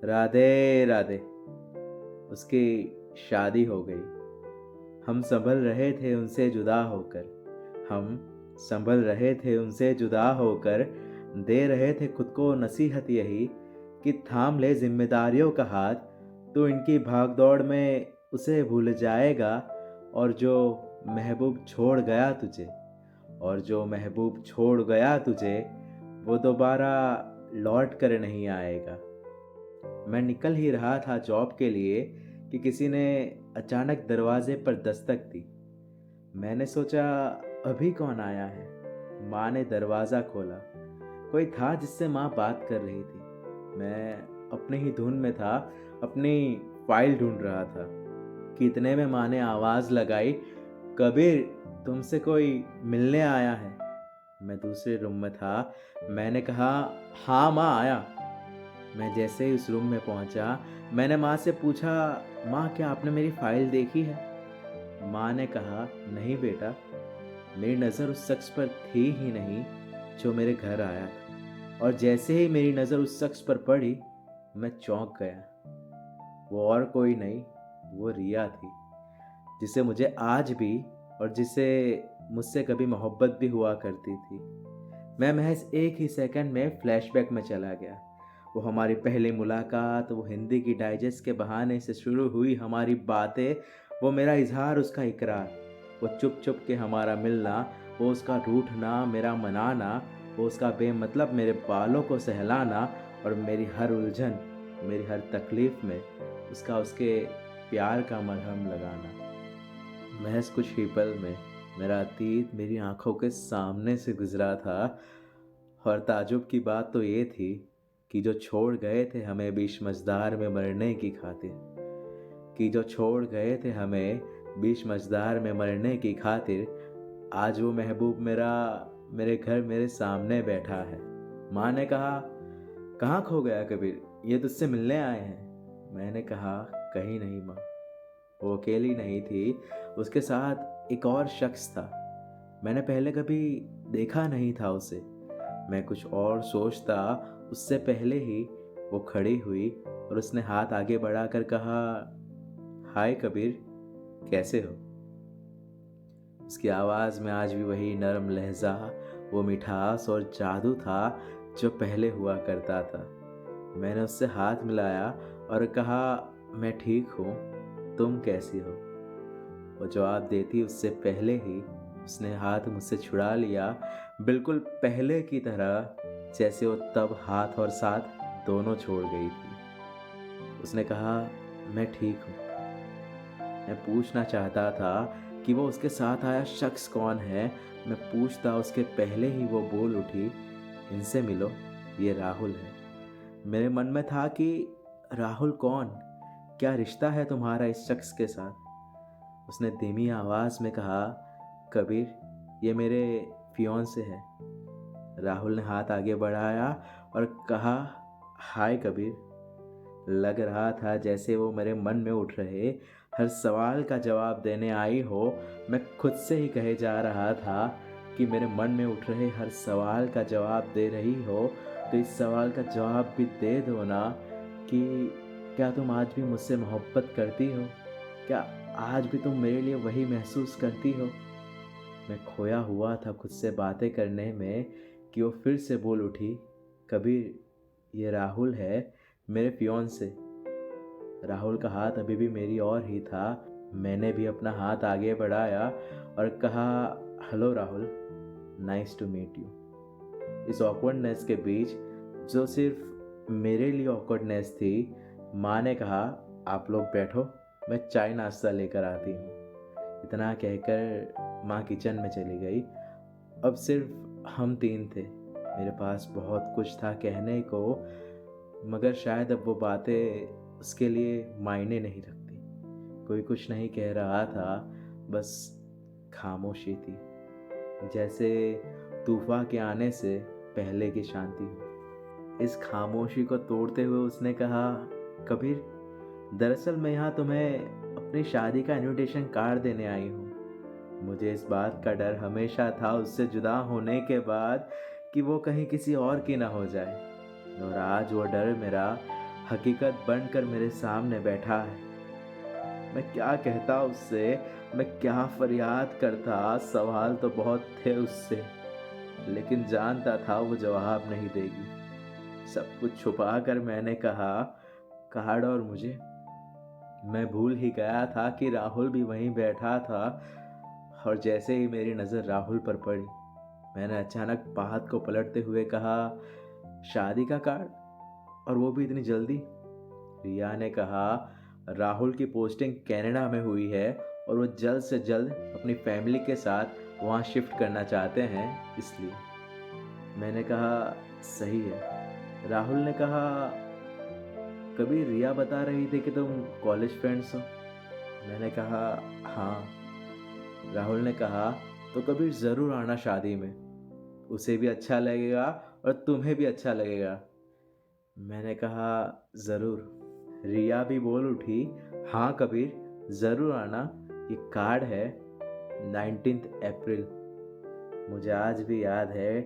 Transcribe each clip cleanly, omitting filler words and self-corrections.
राधे राधे। उसकी शादी हो गई। हम संभल रहे थे उनसे जुदा होकर। हम संभल रहे थे उनसे जुदा होकर। दे रहे थे खुद को नसीहत यही कि थाम ले जिम्मेदारियों का हाथ। तो इनकी भागदौड़ में उसे भूल जाएगा। और जो महबूब छोड़ गया तुझे और जो महबूब छोड़ गया तुझे वो दोबारा लौट कर नहीं आएगा। मैं निकल ही रहा था जॉब के लिए कि किसी ने अचानक दरवाजे पर दस्तक दी। मैंने सोचा अभी कौन आया है। माँ ने दरवाज़ा खोला। कोई था जिससे माँ बात कर रही थी। मैं अपने ही धुन में था, अपनी फाइल ढूंढ रहा था कि इतने में माँ ने आवाज़ लगाई, कबीर तुमसे कोई मिलने आया है। मैं दूसरे रूम में था। मैंने कहा हाँ माँ आया। मैं जैसे ही उस रूम में पहुंचा, मैंने माँ से पूछा, माँ क्या आपने मेरी फाइल देखी है? माँ ने कहा नहीं बेटा, मेरी नज़र उस शख्स पर थी ही नहीं जो मेरे घर आया था। और जैसे ही मेरी नज़र उस शख्स पर पड़ी, मैं चौंक गया। वो और कोई नहीं, वो रिया थी, जिसे मुझे आज भी और जिसे मुझसे कभी मोहब्बत भी हुआ करती थी। मैं महज एक ही सेकंड में फ्लैशबैक में चला गया। वो हमारी पहली मुलाकात, वो हिंदी की डाइजेस्ट के बहाने से शुरू हुई हमारी बातें, वो मेरा इजहार, उसका इकरार, वो चुप चुप के हमारा मिलना, वो उसका रूठना, मेरा मनाना, वो उसका बेमतलब मेरे बालों को सहलाना और मेरी हर उलझन, मेरी हर तकलीफ में उसका उसके प्यार का मरहम लगाना। महज कुछ ही पल में मेरा अतीत मेरी आंखों के सामने से गुजरा था। और ताजुब की बात तो ये थी कि जो छोड़ गए थे हमें बीच मझधार में मरने की खातिर, कि जो छोड़ गए थे हमें बीच मझधार में मरने की खातिर, आज वो महबूब मेरा मेरे घर मेरे सामने बैठा है। माँ ने कहा कहाँ खो गया कबीर, ये तुझसे मिलने आए हैं। मैंने कहा कहीं नहीं माँ। वो अकेली नहीं थी, उसके साथ एक और शख्स था। मैंने पहले कभी देखा नहीं था उसे। मैं कुछ और सोचता उससे पहले ही वो खड़ी हुई और उसने हाथ आगे बढ़ाकर कहा, हाय कबीर, कैसे हो? उसकी आवाज़ में आज भी वही नरम लहजा, वो मिठास और जादू था जो पहले हुआ करता था। मैंने उससे हाथ मिलाया और कहा, मैं ठीक हूँ, तुम कैसी हो? वो जवाब देती उससे पहले ही उसने हाथ मुझसे छुड़ा लिया, बिल्कुल पहले की तरह जैसे वो तब हाथ और साथ दोनों छोड़ गई थी। उसने कहा मैं ठीक हूँ। मैं पूछना चाहता था कि वो उसके साथ आया शख्स कौन है। मैं पूछता उसके पहले ही वो बोल उठी, इनसे मिलो, ये राहुल है। मेरे मन में था कि राहुल कौन, क्या रिश्ता है तुम्हारा इस शख्स के साथ? उसने धीमी आवाज में कहा, कबीर ये मेरे फियोंसे है। राहुल ने हाथ आगे बढ़ाया और कहा, हाय कबीर। लग रहा था जैसे वो मेरे मन में उठ रहे हर सवाल का जवाब देने आई हो। मैं खुद से ही कहे जा रहा था कि मेरे मन में उठ रहे हर सवाल का जवाब दे रही हो तो इस सवाल का जवाब भी दे दो ना, कि क्या तुम आज भी मुझसे मोहब्बत करती हो? क्या आज भी तुम मेरे लिए वही महसूस करती हो? मैं खोया हुआ था खुद से बातें करने में कि वो फिर से बोल उठी, कबीर ये राहुल है, मेरे फियोंसे। राहुल का हाथ अभी भी मेरी ओर ही था। मैंने भी अपना हाथ आगे बढ़ाया और कहा, hello Rahul, nice to meet you. इस ऑकवर्डनेस के बीच, जो सिर्फ मेरे लिए ऑकवर्डनेस थी, माँ ने कहा, आप लोग बैठो, मैं चाय नाश्ता लेकर आती हूँ। इतना कहकर माँ किचन में चली गई। अब सिर्फ हम तीन थे। मेरे पास बहुत कुछ था कहने को, मगर शायद अब वो बातें उसके लिए मायने नहीं रखती। कोई कुछ नहीं कह रहा था, बस खामोशी थी, जैसे तूफान के आने से पहले की शांति हो। इस खामोशी को तोड़ते हुए उसने कहा, कबीर दरअसल मैं यहाँ तुम्हें अपनी शादी का इनविटेशन कार्ड देने आई हूँ। मुझे इस बात का डर हमेशा था उससे जुदा होने के बाद कि वो कहीं किसी और की ना हो जाए, और आज वो डर मेरा हकीकत बनकर मेरे सामने बैठा है। मैं क्या कहता उससे, मैं क्या फरियाद करता, सवाल तो बहुत थे उससे, लेकिन जानता था वो जवाब नहीं देगी। सब कुछ छुपा कर मैंने कहा, कार्ड और मुझे। मैं भूल ही गया था कि राहुल भी वहीं बैठा था, और जैसे ही मेरी नज़र राहुल पर पड़ी, मैंने अचानक बात को पलटते हुए कहा, शादी का कार्ड, और वो भी इतनी जल्दी? रिया ने कहा, राहुल की पोस्टिंग कनाडा में हुई है और वो जल्द से जल्द अपनी फैमिली के साथ वहाँ शिफ्ट करना चाहते हैं, इसलिए। मैंने कहा, सही है। राहुल ने कहा, कभी रिया बता रही थी कि तुम कॉलेज फ्रेंड्स हो। मैंने कहा, हाँ। राहुल ने कहा, तो कभी ज़रूर आना शादी में, उसे भी अच्छा लगेगा और तुम्हें भी अच्छा लगेगा। मैंने कहा, ज़रूर। रिया भी बोल उठी, हाँ कबीर, ज़रूर आना, ये कार्ड है 19 अप्रैल। मुझे आज भी याद है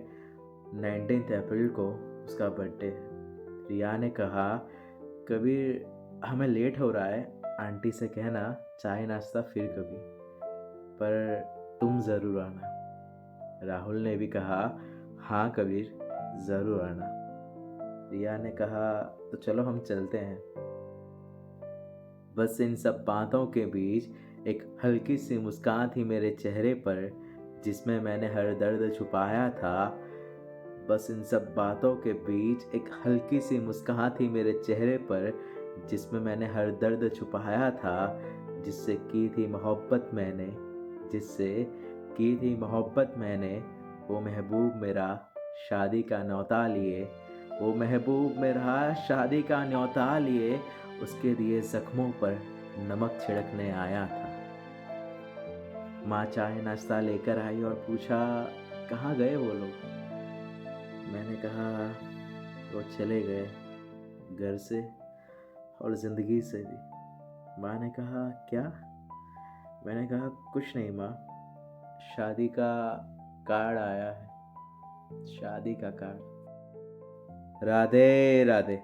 19 अप्रैल को उसका बर्थडे है। रिया ने कहा, कबीर हमें लेट हो रहा है, आंटी से कहना चाय नाश्ता फिर कभी, पर तुम ज़रूर आना। राहुल ने भी कहा, हाँ कबीर, ज़रूर आना। रिया ने कहा, तो चलो हम चलते हैं। बस इन सब बातों के बीच एक हल्की सी मुस्कान थी मेरे चेहरे पर, जिसमें मैंने हर दर्द छुपाया था। बस इन सब बातों के बीच एक हल्की सी मुस्कान थी मेरे चेहरे पर, जिसमें मैंने हर दर्द छुपाया था। जिससे की थी मोहब्बत मैंने, जिससे की थी मोहब्बत मैंने, वो महबूब मेरा शादी का न्योता लिए, वो महबूब मेरा शादी का न्योता लिए, उसके दिए जख्मों पर नमक छिड़कने आया था। माँ चाय नाश्ता लेकर आई और पूछा, कहाँ गए वो लोग? मैंने कहा, वो चले गए घर से और ज़िंदगी से भी। माँ ने कहा, क्या? मैंने कहा, कुछ नहीं माँ, शादी का कार्ड आया है, शादी का कार्ड। राधे राधे।